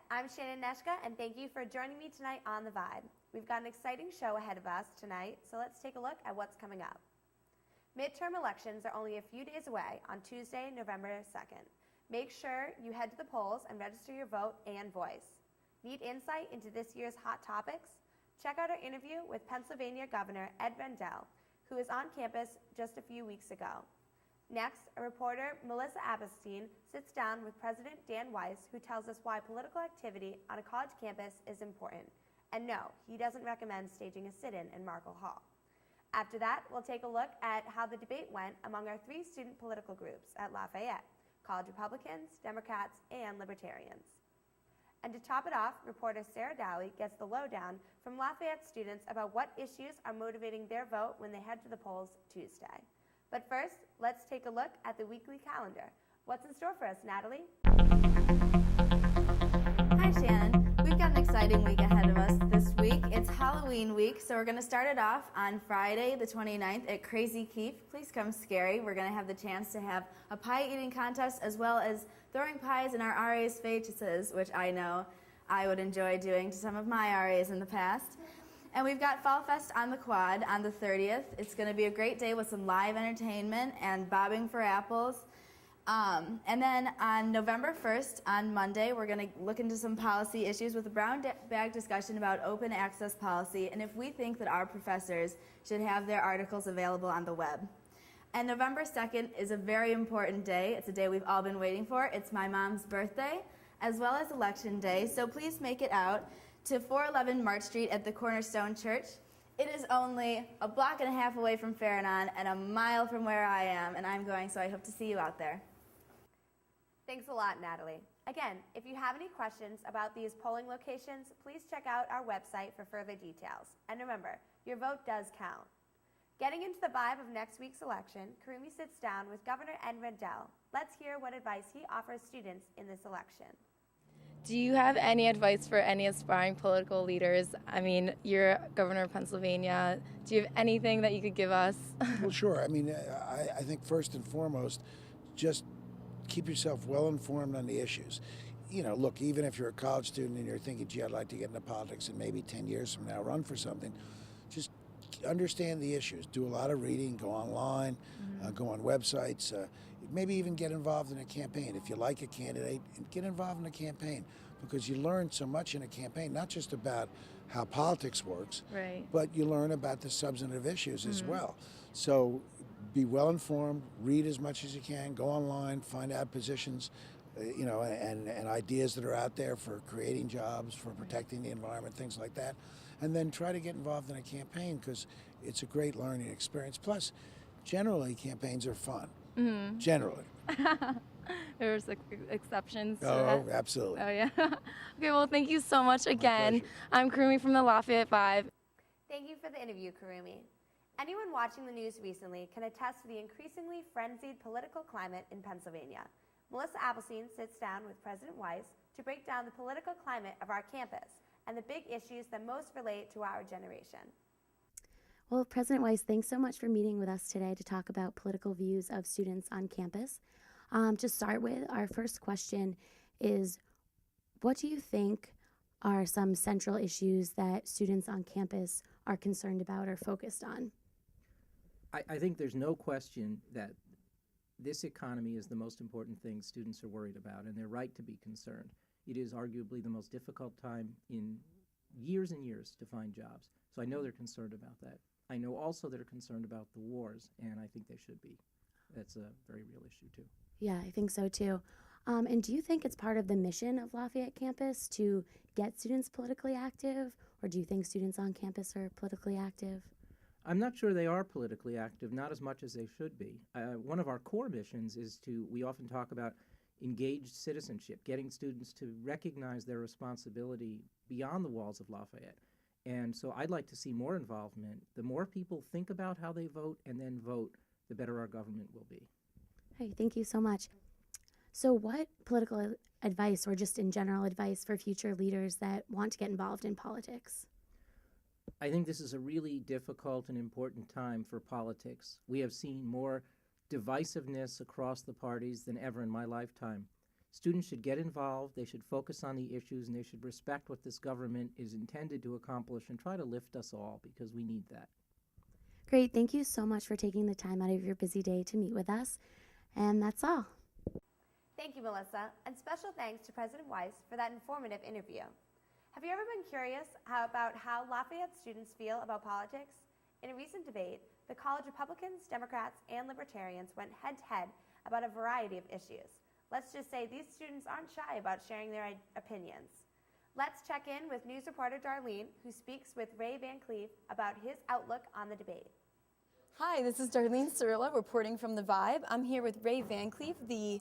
I'm Shannon Neshka, and thank you for joining me tonight on The Vibe. We've got an exciting show ahead of us tonight, so let's take a look at what's coming up. Midterm elections are only a few days away on Tuesday, November 2nd. Make sure you head to the polls and register your vote and voice. Need insight into this year's hot topics? Check out our interview with Pennsylvania Governor Ed Rendell, who was on campus just a few weeks ago. Next, a reporter, Melissa Abelstein, sits down with President Dan Weiss, who tells us why political activity on a college campus is important. And no, he doesn't recommend staging a sit-in in Markle Hall. After that, we'll take a look at how the debate went among our 3 student political groups at Lafayette: College Republicans, Democrats, and Libertarians. And to top it off, reporter Sarah Dowley gets the lowdown from Lafayette students about what issues are motivating their vote when they head to the polls Tuesday. But first, let's take a look at the weekly calendar. What's in store for us, Natalie? Hi, Shannon. We've got an exciting week ahead of us this week. It's Halloween week, so we're going to start it off on Friday, the 29th at Crazy Keef. Please come scary. We're going to have the chance to have a pie eating contest as well as throwing pies in our RA's faces, which I know I would enjoy doing to some of my RAs in the past. And we've got Fall Fest on the Quad on the 30th. It's going to be a great day with some live entertainment and bobbing for apples. And then on November 1st, on Monday, we're going to look into some policy issues with a brown bag discussion about open access policy and if we think that our professors should have their articles available on the web. And November 2nd is a very important day. It's a day we've all been waiting for. It's my mom's birthday, as well as Election Day. So please make it out to 411 March Street at the Cornerstone Church. It is only a block and a half away from Farranon and a mile from where I am, and I'm going, so I hope to see you out there. Thanks a lot, Natalie. Again, if you have any questions about these polling locations, please check out our website for further details. And remember, your vote does count. Getting into the vibe of next week's election, Karumi sits down with Governor Ed Rendell. Let's hear what advice he offers students in this election. Do you have any advice for any aspiring political leaders? I mean, you're governor of Pennsylvania. Do you have anything that you could give us? Well, sure. I mean, I think first and foremost, just keep yourself well informed on the issues. You know, look, even if you're a college student and you're thinking, gee, I'd like to get into politics and maybe 10 years from now run for something, just understand the issues. Do a lot of reading, go online, go on websites, maybe even get involved in a campaign. If you like a candidate, get involved in a campaign because you learn so much in a campaign, not just about how politics works, Right. but you learn about the substantive issues as well. So be well informed, read as much as you can, go online, find out positions, you know, and ideas that are out there for creating jobs, for protecting the environment, things like that. And then try to get involved in a campaign because it's a great learning experience. Plus, generally, campaigns are fun. Generally. There's exceptions to Oh, that. absolutely. Oh, yeah. Okay, well, thank you so much again. pleasure. I'm Karumi from the Lafayette 5. Thank you for the interview, Karumi. Anyone watching the news recently can attest to the increasingly frenzied political climate in Pennsylvania. Melissa Abelstein sits down with President Weiss to break down the political climate of our campus and the big issues that most relate to our generation. Well, President Weiss, thanks so much for meeting with us today to talk about political views of students on campus. To start with, our first question is, what do you think are some central issues that students on campus are concerned about or focused on? I think there's no question that this economy is the most important thing students are worried about, and they're right to be concerned. It is arguably the most difficult time in years and years to find jobs. So I know they're concerned about that. I know also they're concerned about the wars, and I think they should be. That's a very real issue, too. Yeah, I think so too. And do you think it's part of the mission of Lafayette campus to get students politically active, or do you think students on campus are politically active? I'm not sure they are politically active, not as much as they should be. One of our core missions is we often talk about engaged citizenship, getting students to recognize their responsibility beyond the walls of Lafayette. And so I'd like to see more involvement. The more people think about how they vote and then vote, the better our government will be. Hey, thank you so much. So what political advice or just in general advice for future leaders that want to get involved in politics? I think this is a really difficult and important time for politics. We have seen more divisiveness across the parties than ever in my lifetime. Students should get involved, they should focus on the issues, and they should respect what this government is intended to accomplish and try to lift us all, because we need that. Great. Thank you so much for taking the time out of your busy day to meet with us. And that's all. Thank you, Melissa, and special thanks to President Weiss for that informative interview. Have you ever been curious about how Lafayette students feel about politics? In a recent debate, the college Republicans, Democrats, and Libertarians went head-to-head about a variety of issues. Let's just say these students aren't shy about sharing their opinions. Let's check in with news reporter Darlene, who speaks with Ray Van Cleve about his outlook on the debate. Hi, this is Darlene Cirilla reporting from The Vibe. I'm here with Ray Van Cleve, the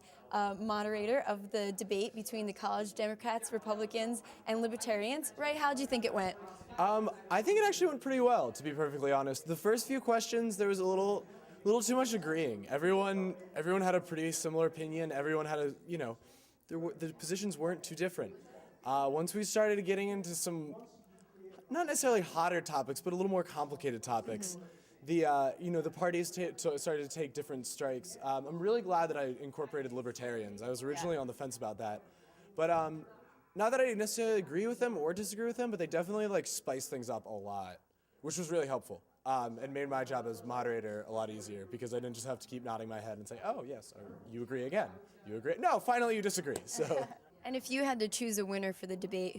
moderator of the debate between the college Democrats, Republicans, and Libertarians. Ray, how'd you think it went? I think it actually went pretty well, to be perfectly honest. The first few questions, there was a little too much agreeing. Everyone had a pretty similar opinion. Everyone had the positions weren't too different. Once we started getting into some, not necessarily hotter topics, but a little more complicated topics, the parties started to take different strikes. I'm really glad that I incorporated libertarians. I was originally on the fence about that, but not that I necessarily agree with them or disagree with them, but they definitely spice things up a lot, which was really helpful and made my job as moderator a lot easier, because I didn't just have to keep nodding my head and say, "Oh yes, you agree again. You agree. No, finally you disagree." So. And if you had to choose a winner for the debate,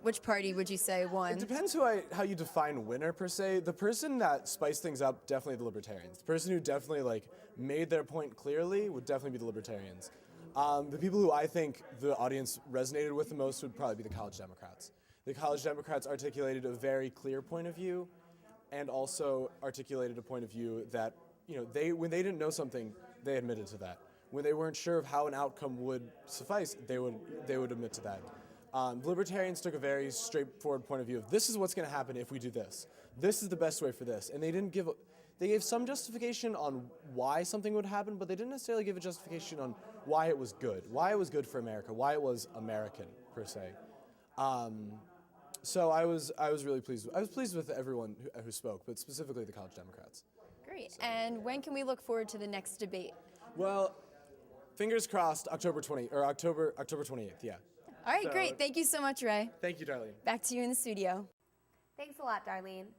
which party would you say won? It depends how you define winner, per se. The person that spiced things up, definitely the Libertarians. The person who definitely made their point clearly would definitely be the Libertarians. The people who I think the audience resonated with the most would probably be the college Democrats. The college Democrats articulated a very clear point of view, and also articulated a point of view that, when they didn't know something, they admitted to that. When they weren't sure of how an outcome would suffice, they would admit to that. Libertarians took a very straightforward point of view of, this is what's going to happen if we do this. This is the best way for this. And they gave some justification on why something would happen, but they didn't necessarily give a justification on why it was good for America, why it was American, per se. So I was really pleased. I was pleased with everyone who spoke, but specifically the college Democrats. Great. And when can we look forward to the next debate? Well, fingers crossed, October 28th, yeah. All right, great. Thank you so much, Ray. Thank you, Darlene. Back to you in the studio. Thanks a lot, Darlene.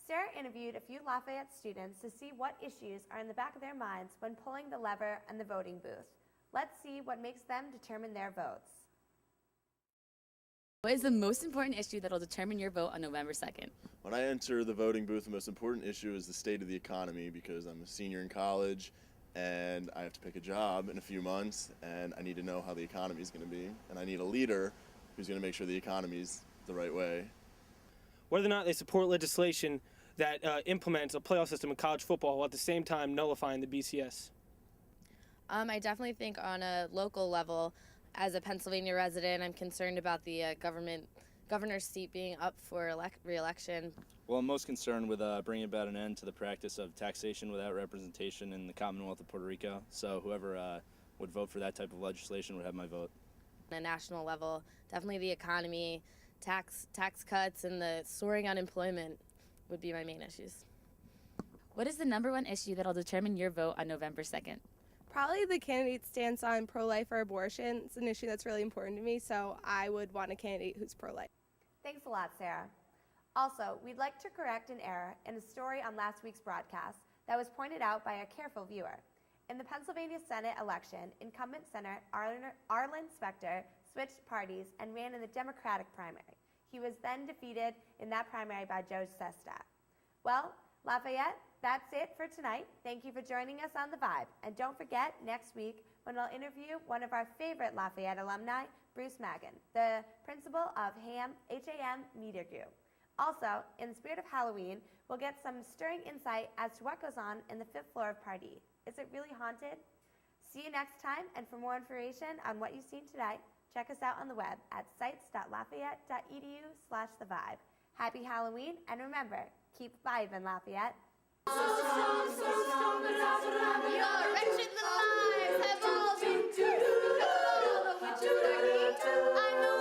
Sarah interviewed a few Lafayette students to see what issues are in the back of their minds when pulling the lever in the voting booth. Let's see what makes them determine their votes. What is the most important issue that will determine your vote on November 2nd? When I enter the voting booth, the most important issue is the state of the economy, because I'm a senior in college and I have to pick a job in a few months, and I need to know how the economy is going to be, and I need a leader who's going to make sure the economy is the right way. Whether or not they support legislation that implements a playoff system in college football while at the same time nullifying the BCS. I definitely think on a local level, as a Pennsylvania resident, I'm concerned about the governor's seat being up for re-election. Well, I'm most concerned with bringing about an end to the practice of taxation without representation in the Commonwealth of Puerto Rico. So whoever would vote for that type of legislation would have my vote. On a national level, definitely the economy, tax cuts, and the soaring unemployment would be my main issues. What is the #1 issue that will determine your vote on November 2nd? Probably the candidate's stance on pro-life or abortion. It's an issue that's really important to me, so I would want a candidate who's pro-life. Thanks a lot, Sarah. Also, we'd like to correct an error in a story on last week's broadcast that was pointed out by a careful viewer. In the Pennsylvania Senate election, incumbent Senator Arlen Specter switched parties and ran in the Democratic primary. He was then defeated in that primary by Joe Sestak. Well, Lafayette, that's it for tonight. Thank you for joining us on The Vibe. And don't forget, next week, when I'll interview one of our favorite Lafayette alumni, Bruce Magan, the principal of HAM Media Group. Also, in the spirit of Halloween, we'll get some stirring insight as to what goes on in the 5th floor of Part E. Is it really haunted? See you next time, and for more information on what you've seen today, check us out on the web at sites.lafayette.edu/thevibe. Happy Halloween, and remember, keep vibing, Lafayette. So strong, your wretched little lives have all been too. I know